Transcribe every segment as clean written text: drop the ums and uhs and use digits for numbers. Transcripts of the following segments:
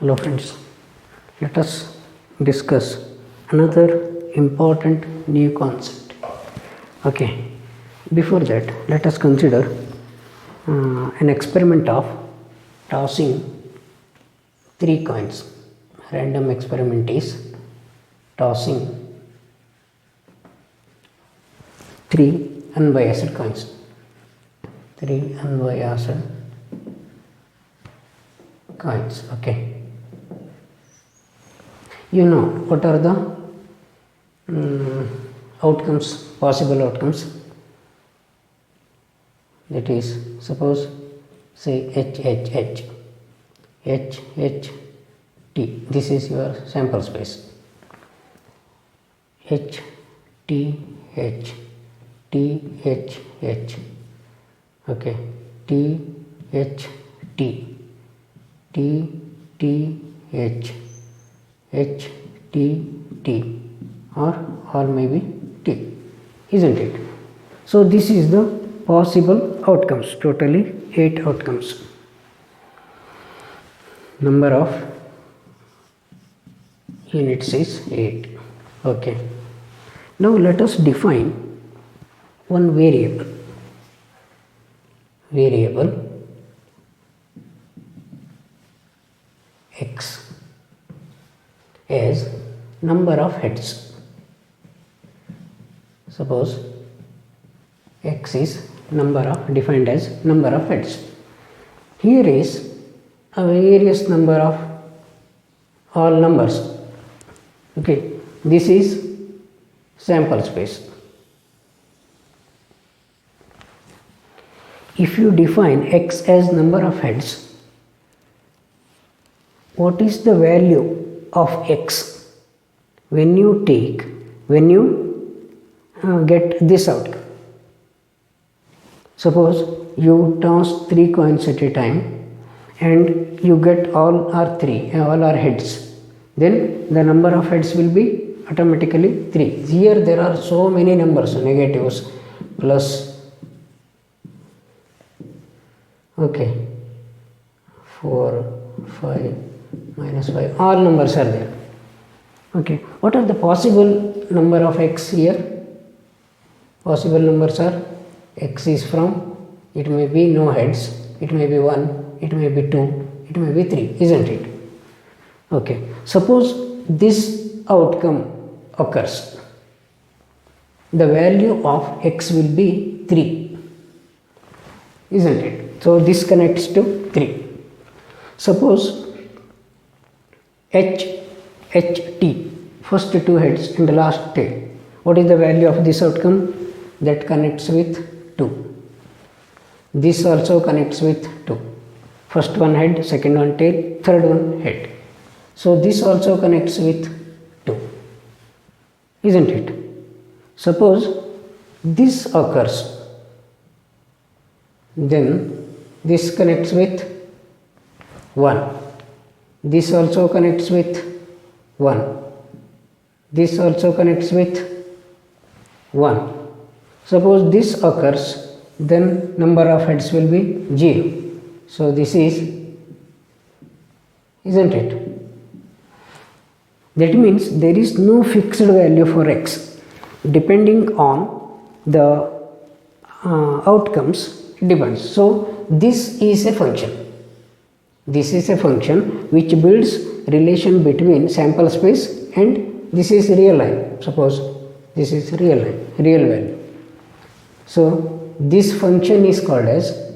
Hello friends, let us discuss another important new concept. Okay, before that let us consider an experiment of tossing 3 coins. Random experiment is tossing 3 unbiased coins. 3 unbiased coins. Okay. You know what are the outcomes, possible outcomes? That is, suppose say H, T. This is your sample space. H, T, H, T, H, H. Okay. T, H, T, T, T, H. H, T, T, or all may be T, isn't it? So this is the possible outcomes, totally 8 outcomes. Number of units is 8. Okay. Now let us define one variable. X as number of heads. Suppose X is defined as number of heads. Here is a various number of all numbers. Okay, this is sample space. If you define X as number of heads, what is the value of X when you get this outcome? Suppose you toss 3 coins at a time and you get all are heads, then the number of heads will be automatically 3. Here there are so many numbers, negatives, plus, okay, 4, 5, minus 5, all numbers are there. Okay, what are the possible number of X here? Possible numbers are X is from, it may be no heads, it may be 1, it may be 2, it may be 3, isn't it? Okay, suppose this outcome occurs, the value of X will be 3, isn't it? So this connects to 3. Suppose H, T, first 2 heads and the last tail. What is the value of this outcome? That connects with 2. This also connects with 2. First one head, second one tail, third one head. So this also connects with 2, isn't it? Suppose this occurs, then this connects with 1. This also connects with 1. This also connects with 1. Suppose this occurs, then number of heads will be 0. So this is, isn't it? That means there is no fixed value for X. Depending on the outcomes, it depends. So this is a function. This is a function which builds relation between sample space and this is real line. Suppose this is real line, real value. So this function is called as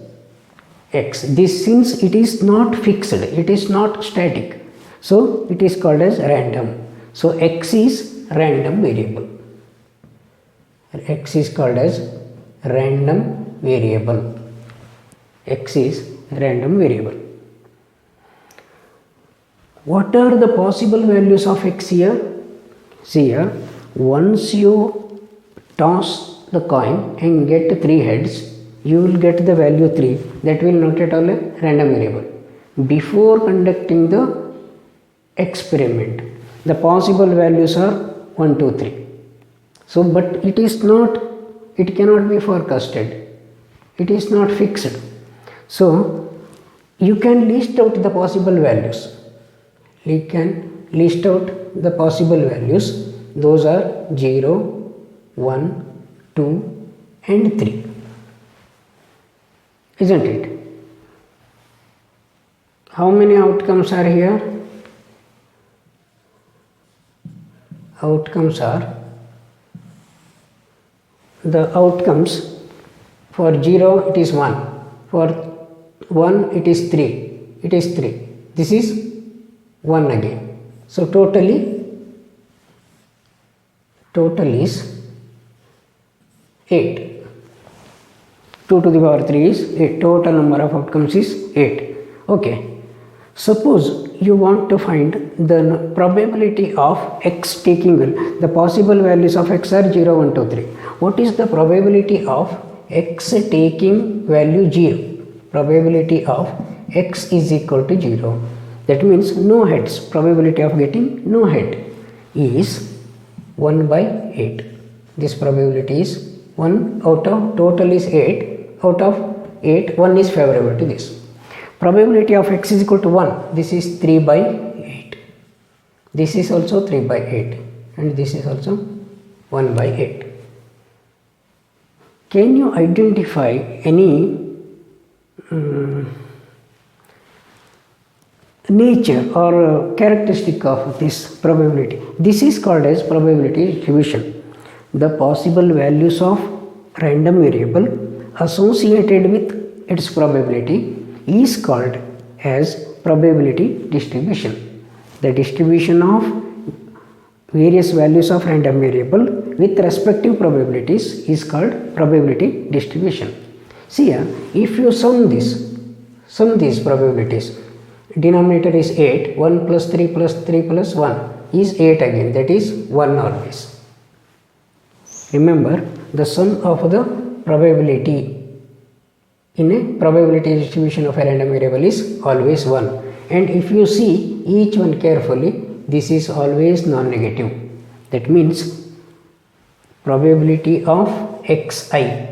X. This, since it is not fixed, it is not static, so it is called as random. So X is random variable. X is called as random variable. X is random variable. What are the possible values of X here? See here, once you toss the coin and get 3 heads, you will get the value 3. That will not at all a random variable. Before conducting the experiment, the possible values are 1, 2, 3. So, but it is not, it cannot be forecasted. It is not fixed. So, you can list out the possible values. we can list out the possible values. Those are 0, 1, 2 and 3, isn't it? How many outcomes are here? Outcomes are, the outcomes for 0 it is 1, for 1 it is 3, this is 1 again. So total is 8. 2 to the power 3 is 8. Total number of outcomes is 8. Okay. Suppose you want to find the probability of x taking the possible values of x are 0, 1, 2, 3. What is the probability of x taking value 0? Probability of x is equal to 0. That means no heads. Probability of getting no head is 1 by 8. This probability is 1 out of total is 8. Out of 8, 1 is favorable to this. Probability of x is equal to 1. This is 3 by 8. This is also 3 by 8. And this is also 1 by 8. Can you identify any nature or characteristic of this probability? This is called as probability distribution. The possible values of random variable associated with its probability is called as probability distribution. The distribution of various values of random variable with respective probabilities is called probability distribution. See here, if you sum these probabilities, denominator is 8, 1 plus 3 plus 3 plus 1 is 8 again, that is 1 always. Remember, the sum of the probability in a probability distribution of a random variable is always 1. And if you see each one carefully, this is always non-negative. That means probability of xi.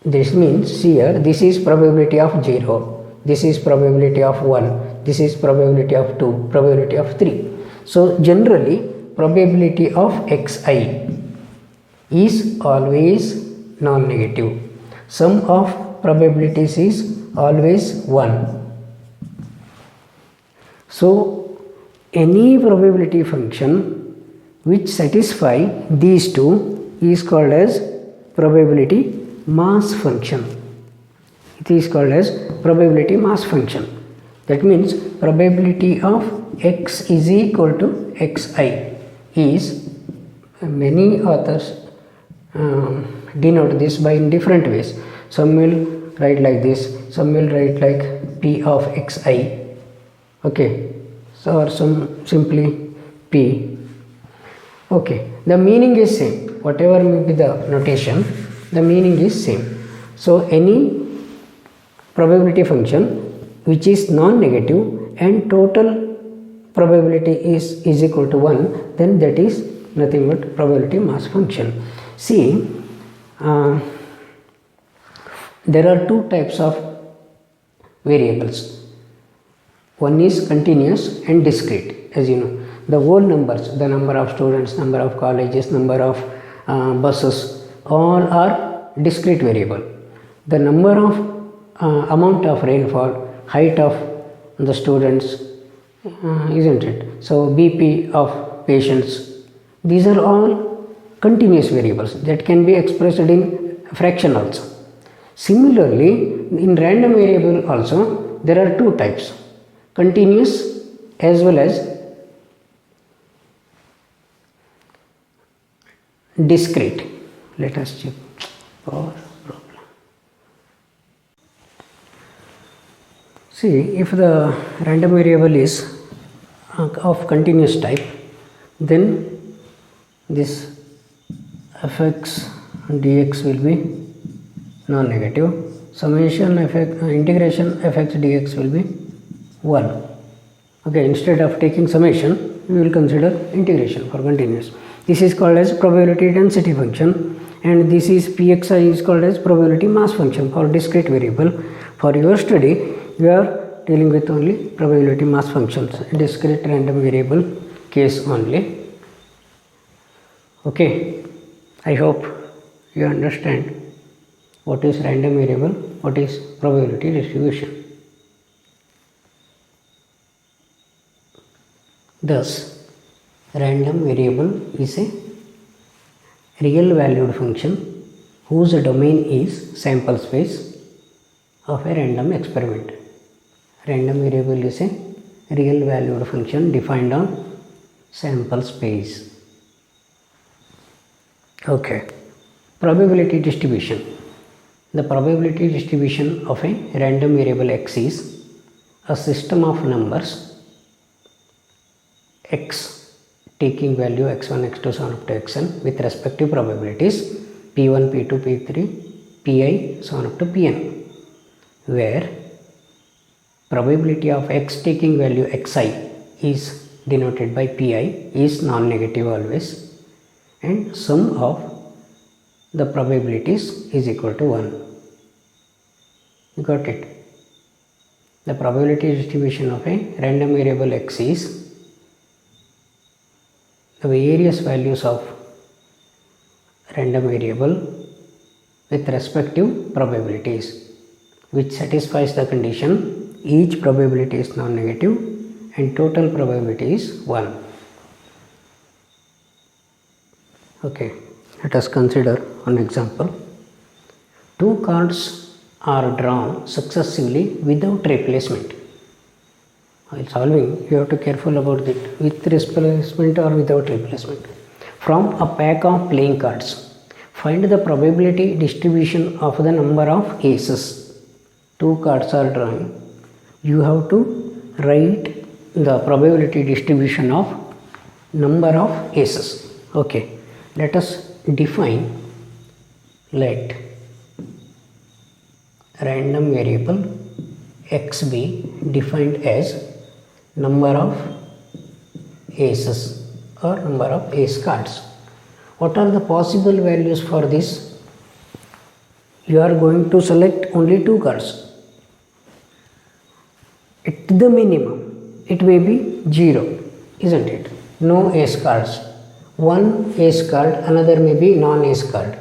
This means here, this is probability of 0, this is probability of 1, this is probability of 2, probability of 3. So generally probability of xi is always non-negative. Sum of probabilities is always 1. So any probability function which satisfy these two is called as probability mass function. It is called as probability mass function. That means probability of x is equal to xi is, many authors denote this by in different ways. Some will write like this, some will write like p of xi, okay, so or some simply p. Okay, the meaning is same, whatever may be the notation, the meaning is same. So any probability function which is non-negative and total probability is equal to 1, then that is nothing but probability mass function. See, there are two types of variables. One is continuous and discrete. As you know, the whole numbers, the number of students, number of colleges, number of buses, all are discrete variable. The number of amount of rainfall, height of the students, isn't it? So BP of patients, these are all continuous variables that can be expressed in fraction also. Similarly, in random variable also there are two types, continuous as well as discrete. Let us check our problem. See, if the random variable is of continuous type, then this fx dx will be non-negative. Summation integration fx dx will be 1. Okay, instead of taking summation, we will consider integration for continuous. This is called as probability density function, and this is pxi is called as probability mass function for discrete variable. For your study, we are dealing with only probability mass functions, discrete random variable case only. Okay, I hope you understand what is random variable, what is probability distribution. Thus, random variable is a real valued function whose domain is sample space of a random experiment. Random variable is a real valued function defined on sample space. Okay, probability distribution. The probability distribution of a random variable x is a system of numbers x taking value x1, x2, so on up to xn with respective probabilities p1, p2, p3, pi, so on up to pn, where probability of x taking value xi is denoted by pi is non-negative always, and sum of the probabilities is equal to 1. You got it? The probability distribution of a random variable x is the various values of random variable with respective probabilities, which satisfies the condition each probability is non-negative and total probability is 1. Okay, let us consider an example. 2 cards are drawn successively without replacement. While solving, you have to be careful about it, with replacement or without replacement. From a pack of playing cards, find the probability distribution of the number of aces. 2 cards are drawn. You have to write the probability distribution of number of aces. Okay, let us define, let random variable x be defined as number of aces or number of ace cards. What are the possible values for this? You are going to select only 2 cards. At the minimum, it may be 0, isn't it? No ace cards. One ace card, another may be non-ace card.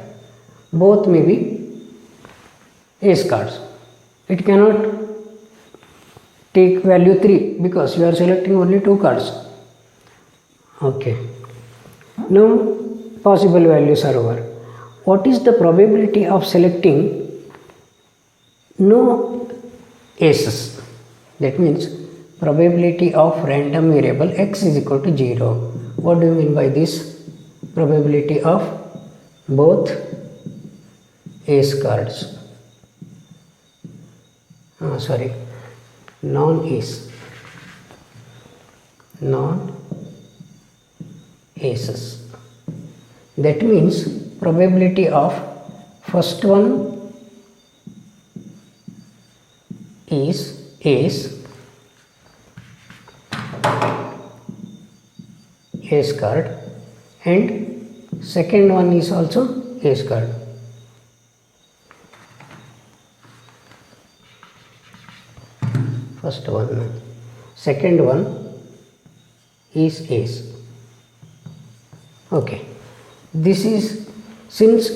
Both may be ace cards. It cannot take value 3 because you are selecting only 2 cards. Okay. Now possible values are over. What is the probability of selecting no aces? That means probability of random variable x is equal to 0. What do you mean by this? Probability of both ace cards. Non-ace, non-aces. That means probability of first one is ace card, and second one is also ace card. First one, second one is ace. Okay, this is, since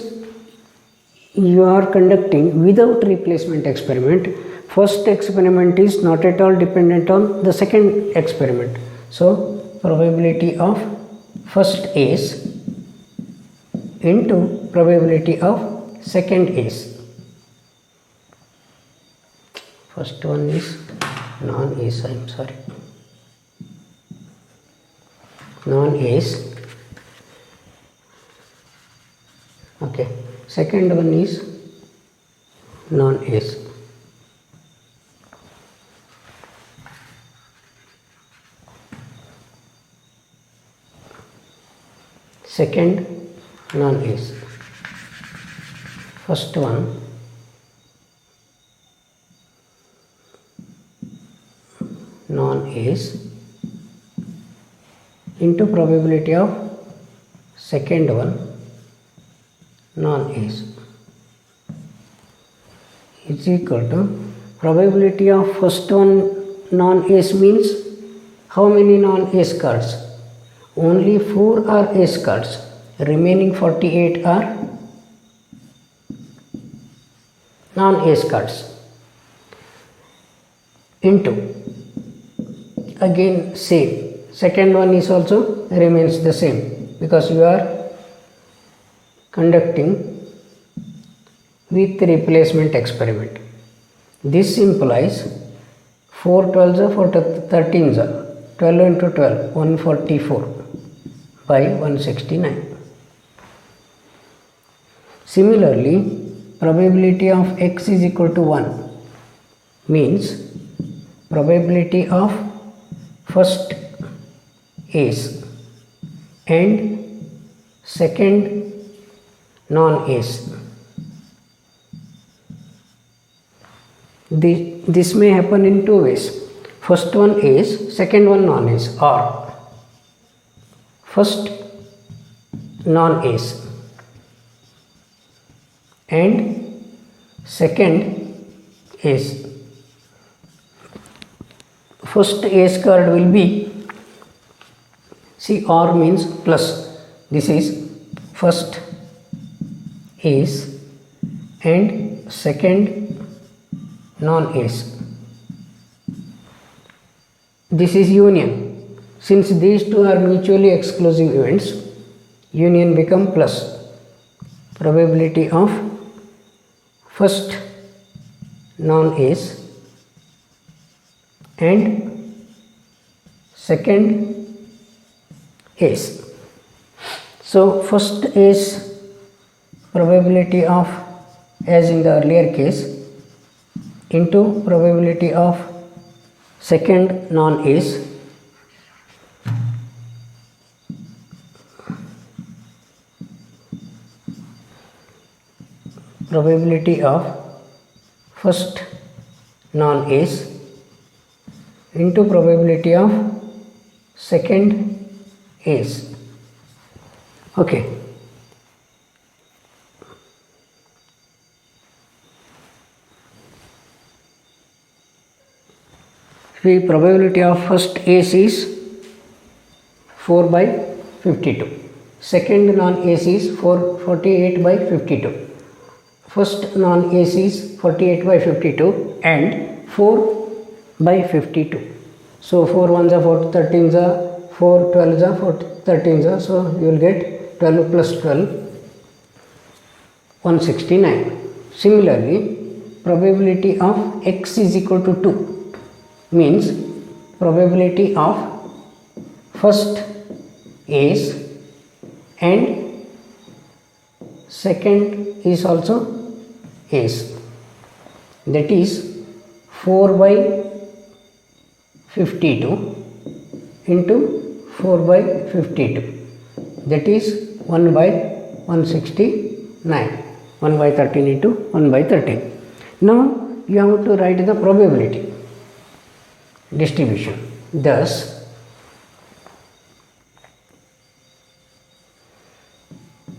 you are conducting without replacement experiment, first experiment is not at all dependent on the second experiment. So probability of first ace into probability of second ace. First one is non-ace, I am sorry, non-ace. Okay, second one is non-ace. Second non-ace. First one non-ace into probability of second one non-ace is equal to probability of first one non-ace means how many non-ace cards? Only 4 are ace cards. Remaining 48 are non-ace cards. Into, again same. Second one is also remains the same because you are conducting with replacement experiment. This implies 4 12s are 4 13s are 12 into 12 144 by 169. Similarly, probability of x is equal to 1 means probability of first ace and second non-ace. This may happen in two ways. First one ace, second one non-ace, or first non-ace and second ace. First ace card will be, see, or means plus. This is first ace and second non-ace. This is union. Since these two are mutually exclusive events, union become plus. Probability of first non-ace and second ace. So first ace probability of, as in the earlier case, into probability of second non-ace probability of first non-ace into probability of second ace. Okay. The probability of first ace is 4 by 52. Second non-ace is 48 by 52. First non-ace is 48 by 52 and 4 by 52. So 4 1s are 4 13s are 4 12s are 4 13s are, so you will get 12 plus 12 169. Similarly, probability of x is equal to 2 means probability of first ace and second is also ace, that is 4 by 52 into 4 by 52, that is 1 by 169, 1 by 13 into 1 by 13. Now you have to write the probability distribution. Thus,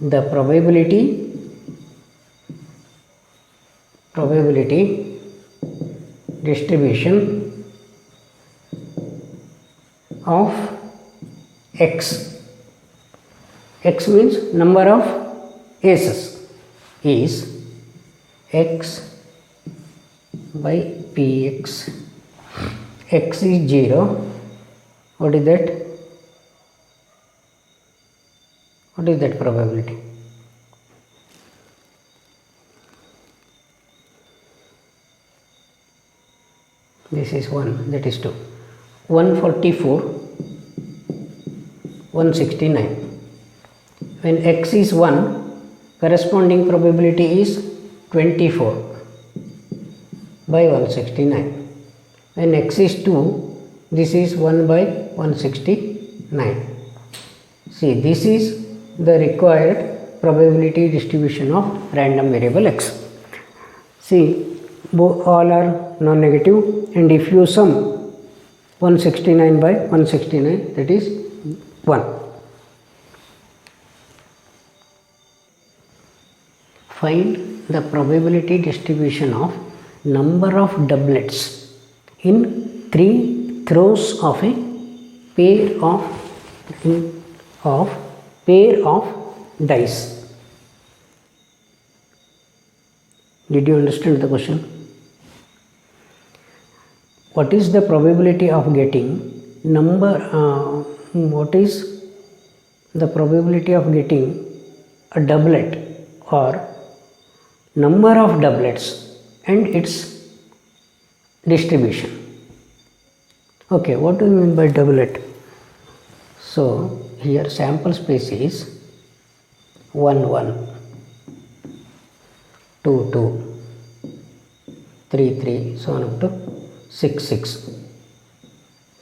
the probability distribution of x means number of aces, is x by px. X is 0. What is that? What is that probability? This is 1, that is 2. 144, 169. When x is 1, corresponding probability is 24 by 169. When x is 2, this is 1 by 169. See, this is the required probability distribution of random variable x. See, all are non-negative, and if you sum 169 by 169, that is 1. Find the probability distribution of number of doublets in 3 throws of a pair of dice. Did you understand the question? What is the probability of getting what is the probability of getting a doublet or number of doublets and its distribution? Okay, what do you mean by doublet? So here sample space is 1 1, 2 2, 3 3, so on up to 6 6.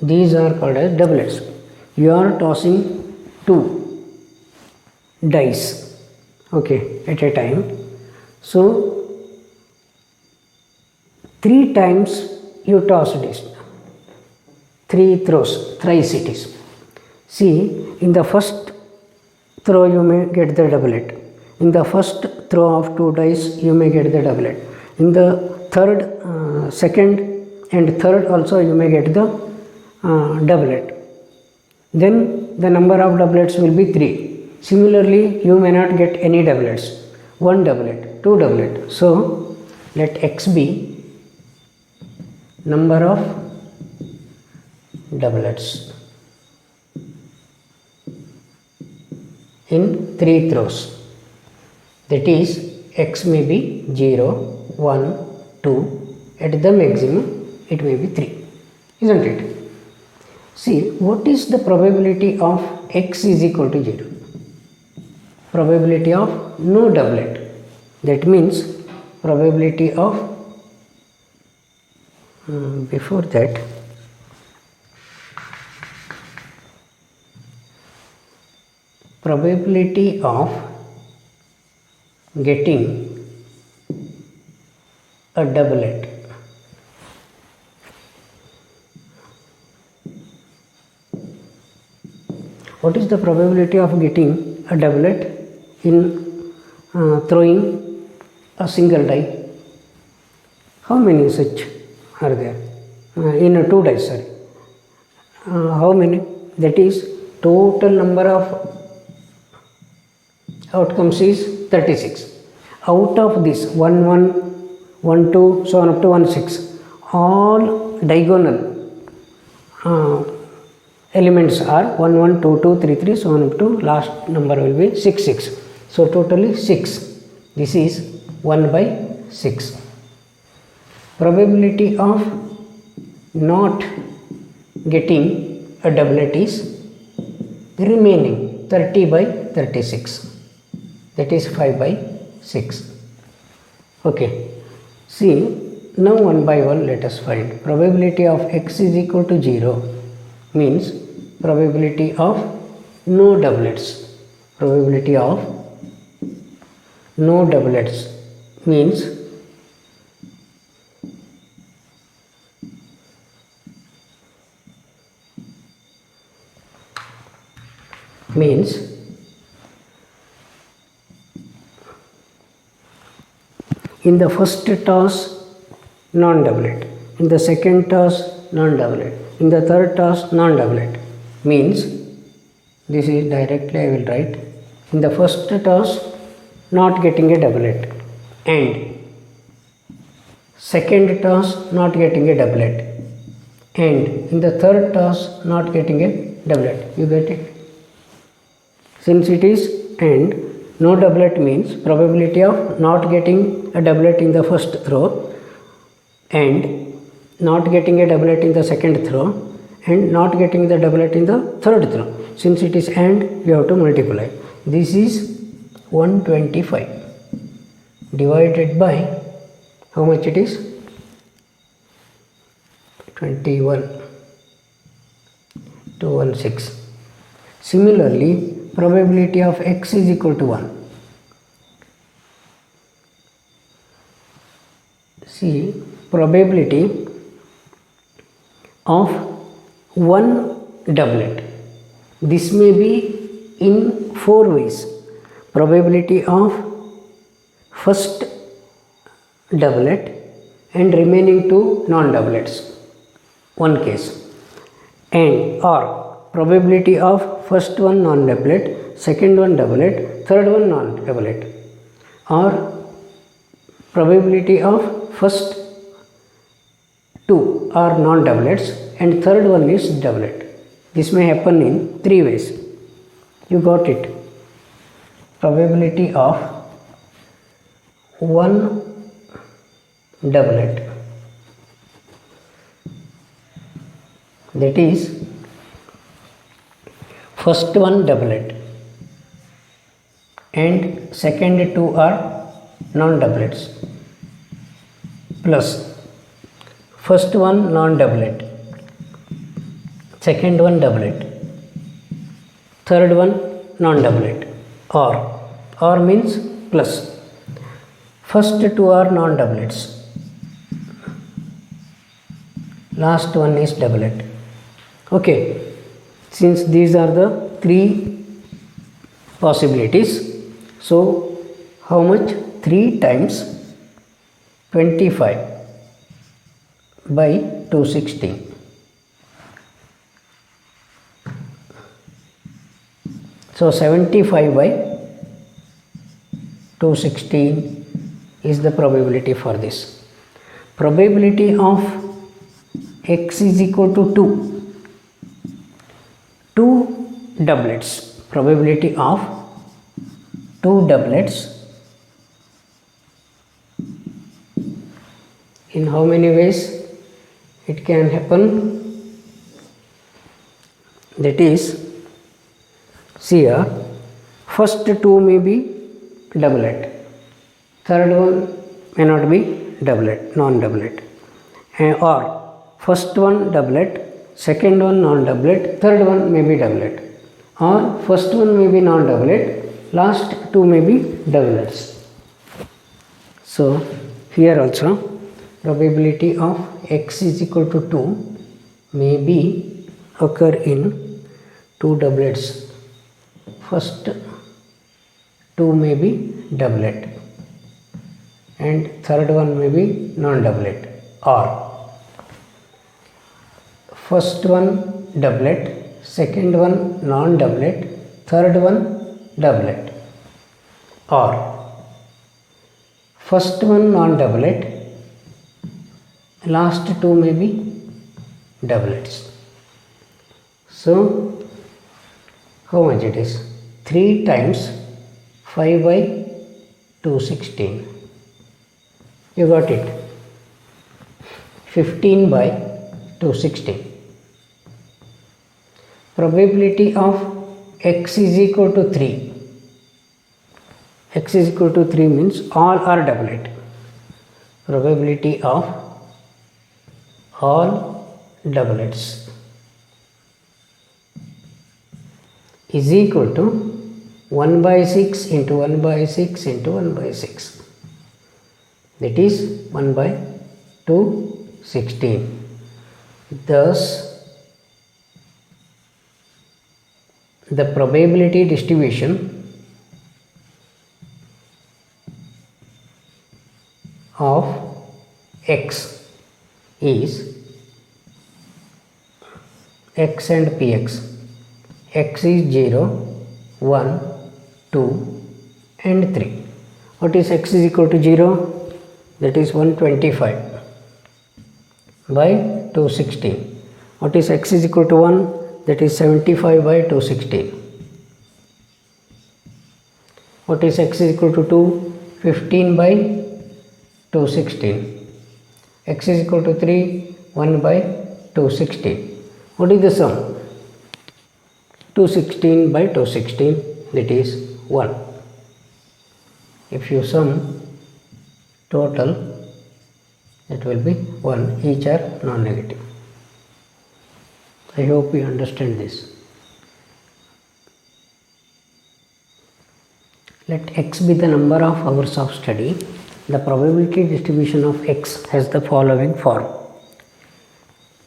These are called as doublets. You are tossing 2 dice, okay, at a time. So 3 times you toss this, 3 throws, thrice it is. See, in the first throw you may get the doublet. In the first throw of 2 dice you may get the doublet. In the second and third also you may get the doublet. Then the number of doublets will be 3. Similarly, you may not get any doublets. 1 doublet, 2 doublet. So let x be number of doublets in 3 throws. That is, x may be 0, 1, 2. At the maximum it may be 3, isn't it? See, what is the probability of x is equal to 0? Probability of no doublet. That means probability of before that probability of getting a doublet. What is the probability of getting a doublet in throwing a single die? How many such are there? In a 2 dice, sorry. How many? That is, total number of outcomes is 36. Out of this 1 1, 1 2, so on up to 1 6, all diagonal elements are 1 1, 2 2, 3 3, so on up to last number will be 6 6. So totally 6. This is 1 by 6. Probability of not getting a doublet is remaining 30 by 36. That is 5 by 6. Okay. See, now one by one let us find. Probability of x is equal to 0 means probability of no doublets. Probability of no doublets means in the first toss non-doublet, in the second toss non-doublet, in the third toss non-doublet, means this is directly I will write, in the first toss not getting a doublet and second toss not getting a doublet and in the third toss not getting a doublet. You get it? Since it is and no doublet means probability of not getting a doublet in the first throw and not getting a doublet in the second throw and not getting the doublet in the third throw. Since it is and, you have to multiply. This is 125 divided by how much it is? 21 to 16. Similarly, probability of x is equal to 1. See, probability of one doublet. This may be in 4 ways. Probability of first doublet and remaining 2 non-doublets. one case, and or probability of first one non-doublet, second one doublet, third one non-doublet, or probability of first two are non-doublets and third one is doublet. This may happen in three ways. You got it. Probability of one doublet, that is first one doublet and second two are non-doublets, plus first one non-doublet, second one doublet, third one non-doublet, or means plus first two are non-doublets, last one is doublet. Okay, since these are the three possibilities, so how much? 3 times 25 by 216. So 75 by 216 is the probability for this. Probability of x is equal to 2. 2 doublets. Probability of 2 doublets. In how many ways it can happen? That is, see here, first two may be doublet, third one may not be doublet, non-doublet, or first one doublet, second one non-doublet, third one may be doublet, or first one may be non-doublet, last two may be doublets. So here also probability of x is equal to 2 may be occur in 2 doublets. First two may be doublet and third one may be non-doublet, or first one doublet, second one non-doublet, third one doublet, or first one non-doublet, last two may be doublets. So how much it is? 3 times 5 by 216. You got it. 15 by 216. Probability of x is equal to 3. X is equal to 3 means all are doublet. Probability of all doublets is equal to 1 by 6 into 1 by 6 into 1 by 6. That is 1 by 216. Thus, the probability distribution of x is x and px. X is 0, 1, 2 and 3. What is x is equal to 0? That is 125 by 216. What is x is equal to 1? That is 75 by 216. What is x is equal to 2? 15 by 216. X is equal to 3, 1 by 216. What is the sum? 216 by 216, that is 1. If you sum total, it will be 1. Each are non-negative. I hope you understand this. Let x be the number of hours of study. The probability distribution of x has the following form.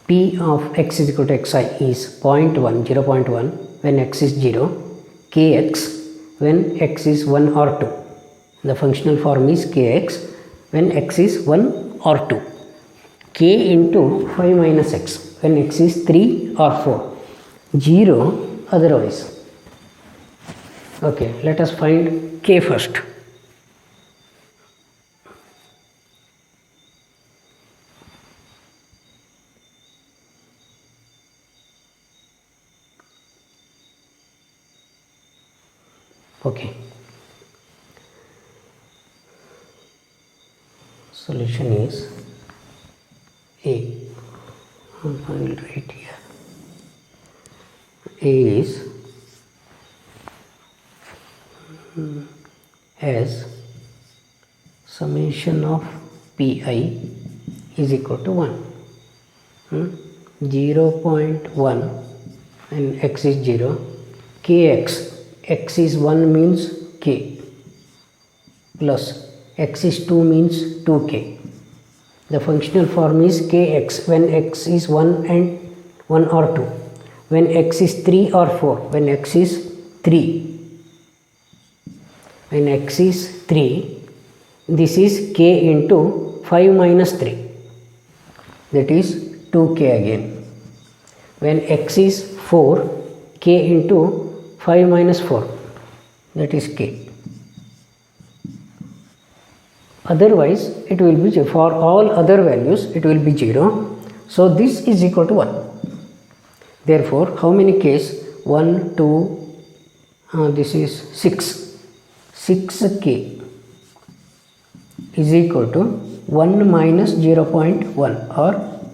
P of x is equal to xi is 0.1, 0.1 when x is 0, kx when x is 1 or 2. The functional form is kx when x is 1 or 2. K into 5 minus x. when x is 3 or 4, 0 otherwise. Okay, let us find k first. Okay, solution is A. I will write here. A is as summation of pi is equal to 1. 0.1 and x is 0, kx, x is 1 means k, plus x is 2 means 2k. The functional form is kx when x is 1 and 1 or 2, when x is 3 or 4, when x is 3. When x is 3, this is k into 5 minus 3, that is 2k again. When x is 4, k into 5 minus 4, that is k. Otherwise it will be, for all other values it will be 0. So this is equal to 1. Therefore, how many k's? 1, 2, this is 6. 6k is equal to 1 minus 0.1 or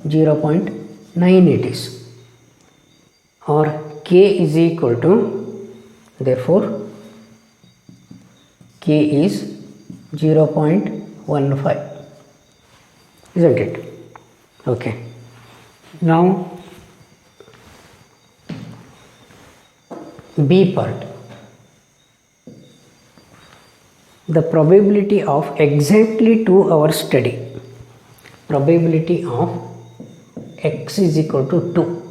0.9 it is, or k is equal to, therefore k is 0.15, isn't it? Okay, now B part. The probability of exactly 2 hours study. Probability of x is equal to 2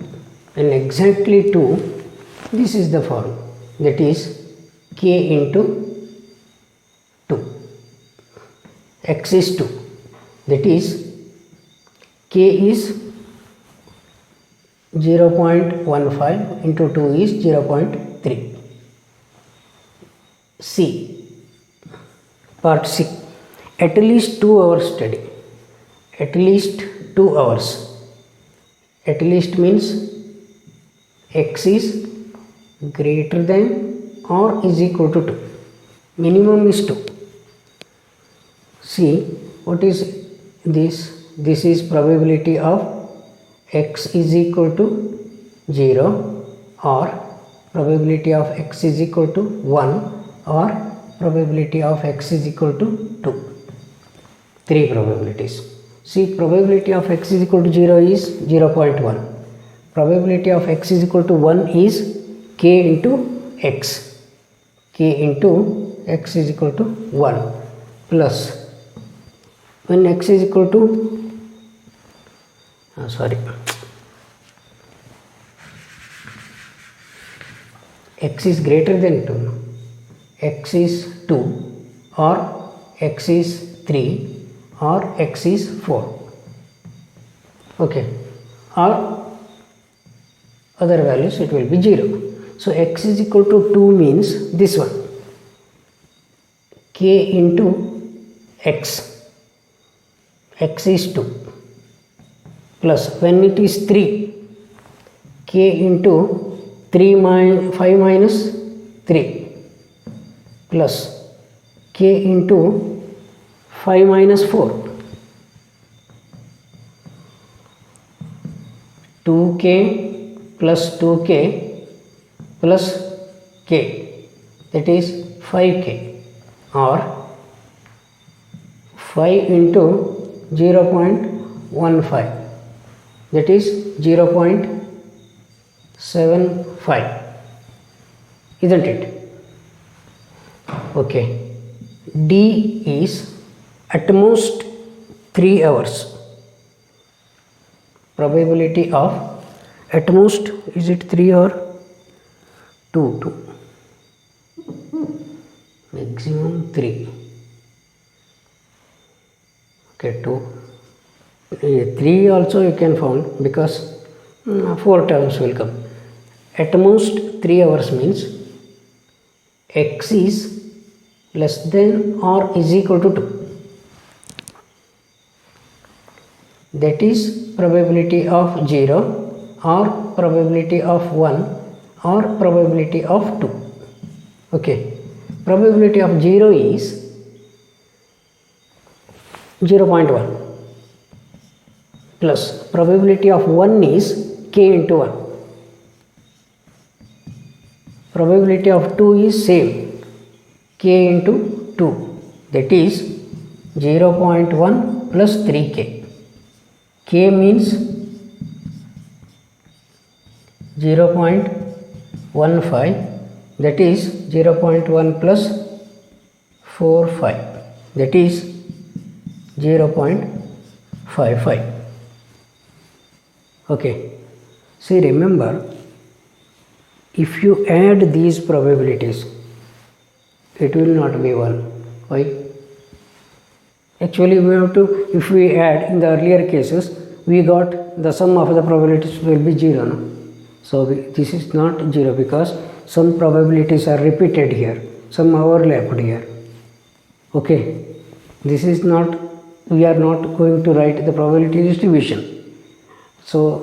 and exactly 2, this is the form, that is k into 2. X is 2, that is k is 0.15 into 2 is 0.3. C. Part C. At least 2 hours study. At least 2 hours. At least means x is greater than or is equal to 2. Minimum is 2. See, what is this? This is probability of x is equal to 0 or probability of x is equal to 1 or probability of x is equal to 2. 3 probabilities. See, probability of x is equal to 0 is 0.1. Probability of x is equal to 1 is k into x. K into x is equal to 1 plus, when x is equal to x is greater than 2, x is 2 or x is 3 or x is 4, okay, or other values it will be 0. So x is equal to 2 means this one, k into x, x is 2 plus, when it is 3, k into 5 minus 3 plus k into 5 minus 4, 2k plus 2k plus k, that is 5k, or 5 into 0.15, that is 0.75, isn't it? Okay, D is at most 3 hours. Probability of at most, is it 3 or 2? Maximum 3. Okay, 2. 3 also you can found, because 4 terms will come. At most 3 hours means x is less than or is equal to 2. That is probability of 0 or probability of 1 or probability of 2. Okay, probability of 0 is 0.1 plus probability of 1 is k into 1. Probability of 2 is same, k into 2, that is 0.1 plus 3k. K means 0.15, that is 0.1 plus 45, that is 0.55. Okay, see, remember, if you add these probabilities, it will not be 1. Why? Actually, we have to, if we add in the earlier cases, we got the sum of the probabilities will be 0. No? So, this is not 0 because some probabilities are repeated here, some overlapped here. Okay, this is not, we are not going to write the probability distribution. So,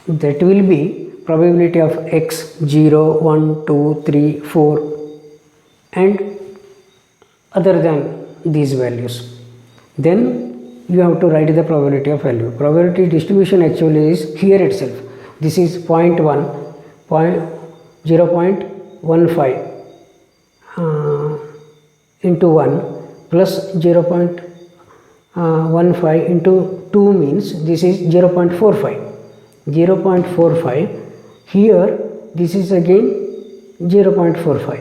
that will be probability of x 0, 1, 2, 3, 4 and other than these values. Then you have to write the probability of value. Probability distribution actually is here itself. This is 0.1, 0.15 into 1 plus 0.15 into 2 means this is 0.45. 0.45, here this is again 0.45.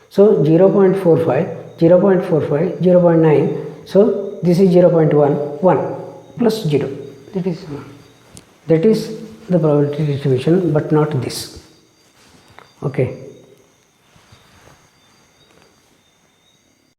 So 0.45, 0.45, 0.9, so this is 0.1, 1 plus 0, that is 1. That is the probability distribution, but not this. Okay.